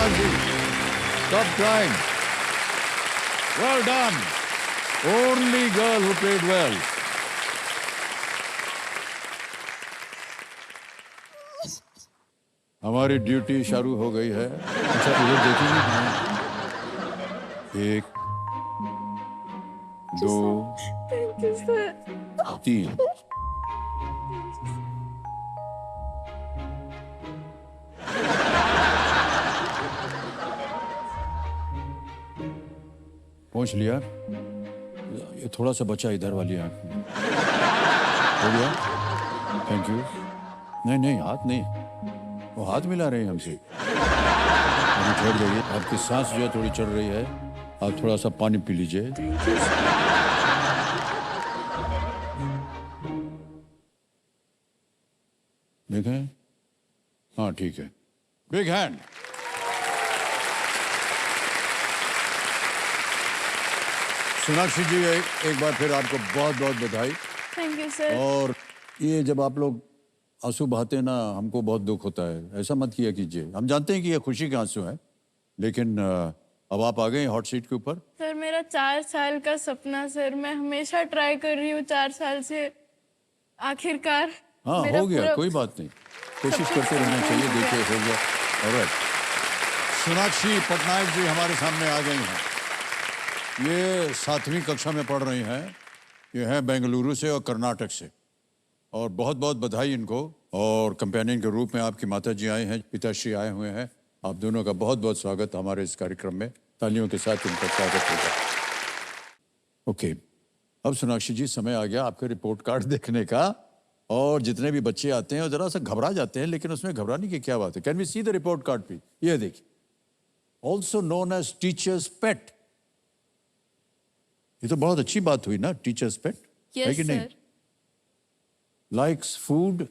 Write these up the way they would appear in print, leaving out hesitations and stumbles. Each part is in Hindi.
Sonakshi. Stop crying. Well done. Only girl who played well. हमारी ड्यूटी शुरू हो गई है। अच्छा इधर देखेंगे कि नहीं? 1 2 थैंक यू सर। 3 पहुंच लिया। ये थोड़ा सा बचा इधर वाली आंख में। हो गया? Thank you. नहीं नहीं हाथ नहीं, वो हाथ मिला रहे हैं हमसे। अभी ठहर जाइए, आपकी सांस जो है थोड़ी चढ़ रही है, आप थोड़ा सा पानी पी लीजिए। देखें? हाँ ठीक है। Big hand. सोनाक्षी जी एक बार फिर आपको बहुत बहुत बधाई। Thank you sir. और ये जब आप लोग आंसू बहाते हैं ना, हमको बहुत दुख होता है। ऐसा मत किया कीजिए। हम जानते हैं कि ये खुशी के आंसू हैं, लेकिन अब आप आ गए हॉट सीट के ऊपर। सर मेरा 4 साल का सपना सर, मैं हमेशा ट्राई कर रही हूँ 4 साल से, आखिरकार हाँ मेरा हो गया, पूरा- कोई बात नहीं, कोशिश करते रहना चाहिए। देखिए हो गया। ऑलराइट, सोनाक्षी पटनायक जी हमारे सामने आ गई हैं। ये 7वीं कक्षा में पढ़ रही हैं। ये हैं बेंगलुरु से और कर्नाटक से, और बहुत बहुत बधाई इनको। और कंपेनियन के रूप में आपकी माताजी आए हैं, पिताश्री आए हुए हैं। आप दोनों का बहुत बहुत स्वागत हमारे इस कार्यक्रम में। तालियों के साथ इनका स्वागत होगा। ओके, अब सोनाक्षी जी समय आ गया आपका रिपोर्ट कार्ड देखने का। और जितने भी बच्चे आते हैं वो जरा सा घबरा जाते हैं, लेकिन उसमें घबराने की क्या बात है। Can we see the report card please? ये देखिए, also known as teacher's pet. ये तो बहुत अच्छी बात हुई ना, टीचर्स पेट, है कि नहीं? Likes food,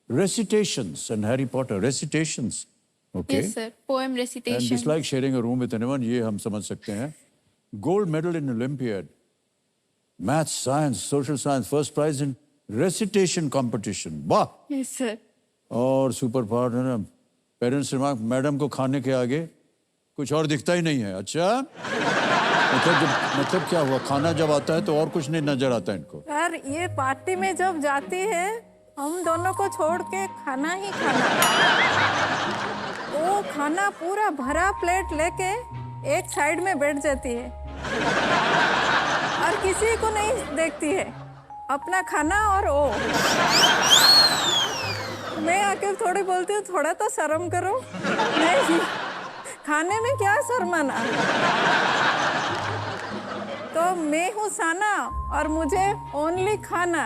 recitations and Harry Potter recitations. Okay. Yes sir, poem And recitation. dislike sharing a room with anyone, ये हम समझ सकते हैं। Gold medal in Olympiad, maths, science, social science, first prize in recitation competition. वाह! Yes sir. और सुपर पार्ट है ना, पेरेंट्स रिमार्क, मैडम को खाने के आगे कुछ और दिखता ही नहीं है। अच्छा, मतलब क्या हुआ? खाना जब आता है तो और कुछ नहीं नजर आता इनको। यार ये पार्टी में जब जाती है, हम दोनों को छोड़ के खाना ही खाना। वो खाना पूरा भरा प्लेट लेके एक साइड में बैठ जाती है और किसी को नहीं देखती है, अपना खाना और वो। मैं आके थोड़ी बोलती हूँ, थोड़ा तो शर्म करो। नहीं, खाने में क्या शर्माना। तो मैं हूँ साना और मुझे ओनली खाना।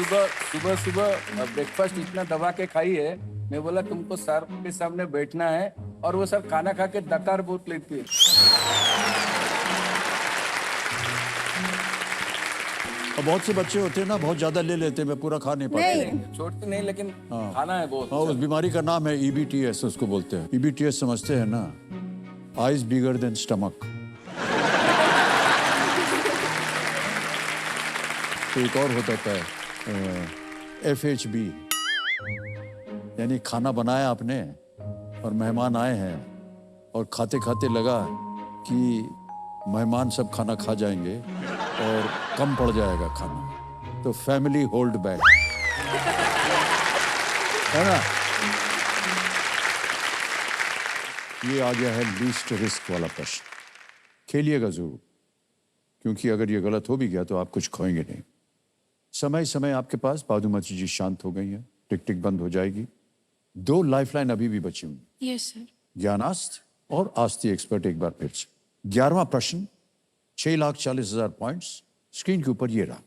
सुबह ब्रेकफास्ट इतना दबा के खाई है। मैं बोला तुमको सर के सामने बैठना है, और वो सर खाना खा के डकार बहुत लेती है। और बहुत से बच्चे होते हैं ना, बहुत ज्यादा ले लेते हैं, मैं पूरा खा नहीं पाते। नहीं, छोड़ती नहीं, लेकिन खाना है बहुत। हाँ, उस बीमारी का नाम है EBTS, उसको बोलते हैं। EBTS समझते हैं ना, आइज बिगर देन स्टमक। तो एक और होता है FHB, यानी खाना बनाया आपने और मेहमान आए हैं, और खाते खाते लगा कि मेहमान सब खाना खा जाएंगे और कम पड़ जाएगा खाना, तो फैमिली होल्ड बैक, है ना? ये आ गया है लीस्ट रिस्क वाला प्रश्न। खेलिएगा जरूर, क्योंकि अगर ये गलत हो भी गया तो आप कुछ खोएंगे नहीं। समय आपके पास। पादुमती जी शांत हो गई हैं, टिक टिक बंद हो जाएगी। 2 लाइफलाइन अभी भी बची हुई। Yes sir. ज्ञानास्त्र और आस्ती एक्सपर्ट एक बार फिर से। 11वां प्रश्न, 6,40,000 पॉइंट्स स्क्रीन के ऊपर ये रहा।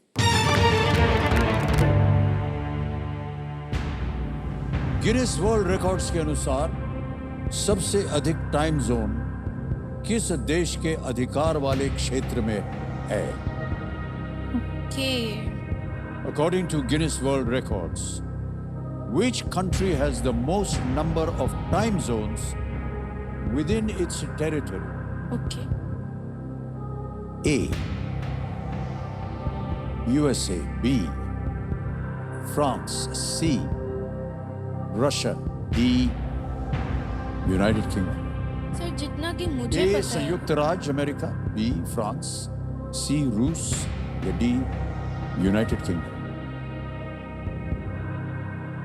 गिनीज वर्ल्ड रिकॉर्ड्स के अनुसार सबसे अधिक टाइम जोन किस देश के अधिकार वाले क्षेत्र में है? Okay. According to Guinness World Records, which country has the most number of time zones within its territory? Okay. A. USA. B. France, C Russia, D United Kingdom, sir जितना कि मुझे ए पता है। संयुक्त राज्य अमेरिका, बी फ्रांस, सी रूस या डी यूनाइटेड किंगडम।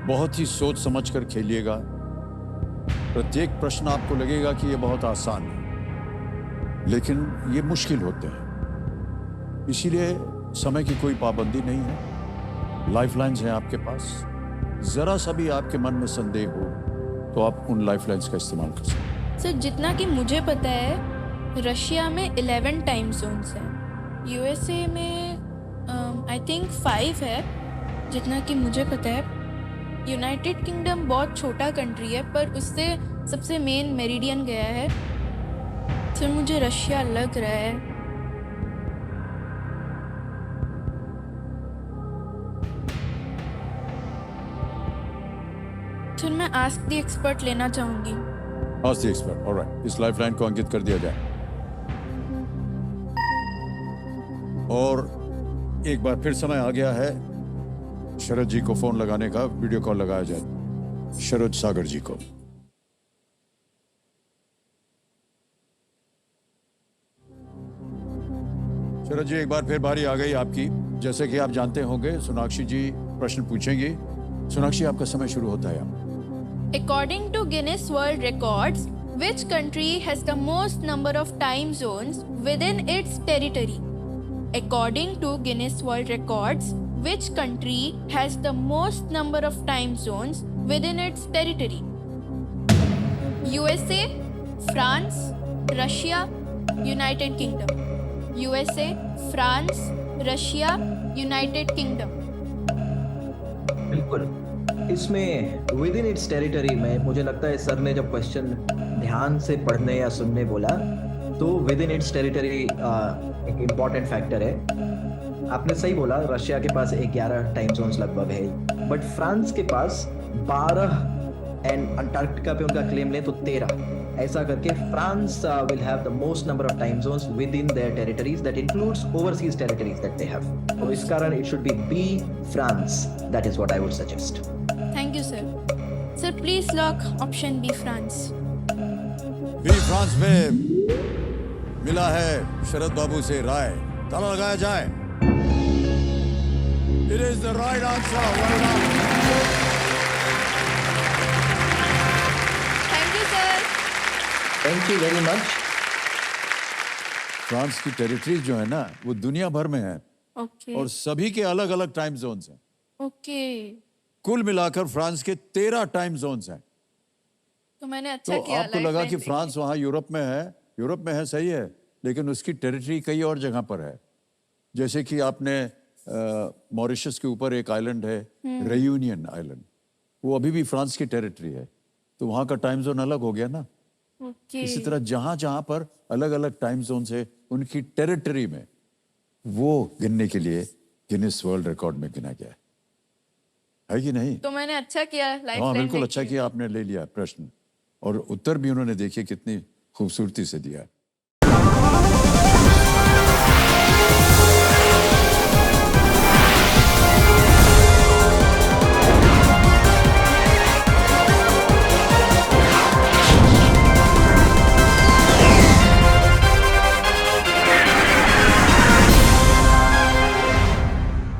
बहुत ही सोच समझकर खेलिएगा। प्रत्येक प्रश्न आपको लगेगा कि यह बहुत आसान है, लेकिन ये मुश्किल होते हैं। इसीलिए समय की कोई पाबंदी नहीं है। लाइफलाइंस हैं आपके पास। जरा सा भी आपके मन में संदेह हो तो आप उन लाइफलाइंस का इस्तेमाल कर सकते हैं। सर जितना कि मुझे पता है रशिया में 11 टाइम जोन्स हैं, यूएसए में आई थिंक 5 है जितना कि मुझे पता है। यूनाइटेड किंगडम बहुत छोटा कंट्री है पर उससे सबसे मेन मेरिडियन गया है। सर मुझे रशिया लग रहा है। सर मैं आस्क द एक्सपर्ट लेना चाहूंगी। Ask the expert. All right. इस लाइफलाइन को अंकित कर दिया जाए और एक बार फिर समय आ गया है शरद जी को फोन लगाने का। वीडियो कॉल लगाया जाए शरद सागर जी को। शरद जी, एक बार फिर बारी आ गई आपकी। जैसे कि आप जानते होंगे सोनाक्षी जी प्रश्न पूछेंगी। सोनाक्षी, आपका समय शुरू होता है। According to Guinness World Records, which country has the most number of time zones within its territory? According to Guinness World Records, which country has the most number of time zones within its territory? USA, France, Russia, United Kingdom. USA, France, Russia, United Kingdom. बिल्कुल। इसमें विद इन इट्स टेरिटरी में मुझे लगता है सर ने जब क्वेश्चन ध्यान से पढ़ने या सुनने बोला तो विद इन इट्स टेरिटरी एक इम्पॉर्टेंट फैक्टर है। आपने सही बोला, रशिया के पास 11 टाइम जोन्स लगभग है, बट फ्रांस के पास 12 एंड अंटार्कटिका पे उनका क्लेम लें तो 13। ऐसा करके France will have the most number of time zones within their territories, that includes overseas territories that they have. तो इस कारण it should be B France. That is what I would suggest. Thank you, sir. Sir, please lock option B, France. B France में मिला है शरद बाबू से राय। ताला लगाया जाए। It is the right answer. Well done. Thank you, sir. Thank you very much. France की टेरिटरीज जो है ना वो दुनिया भर में है Okay. और सभी के अलग अलग टाइम जोन्स हैं। Okay. कुल मिलाकर फ्रांस के 13 टाइम जोन्स हैं। तो मैंने अच्छा तो किया आपको लगा lifeline कि देके। फ्रांस वहाँ यूरोप में है। यूरोप में है, सही है, लेकिन उसकी टेरिटरी कई और जगह पर है। जैसे कि आपने मॉरिशस के ऊपर एक आइलैंड है रेयूनियन आइलैंड, वो अभी भी फ्रांस की टेरिटरी है, तो वहाँ का टाइम जोन अलग हो गया ना। Okay. इसी तरह जहाँ जहाँ पर अलग अलग टाइम जोन है उनकी टेरिटरी में वो गिनने के लिए गिनीज वर्ल्ड रिकॉर्ड में गिना गया है कि नहीं? तो मैंने अच्छा किया हाँ, लाइफलाइन बिल्कुल अच्छा देके। किया आपने, ले लिया प्रश्न और उत्तर भी उन्होंने देखिए कितनी खूबसूरती से दिया।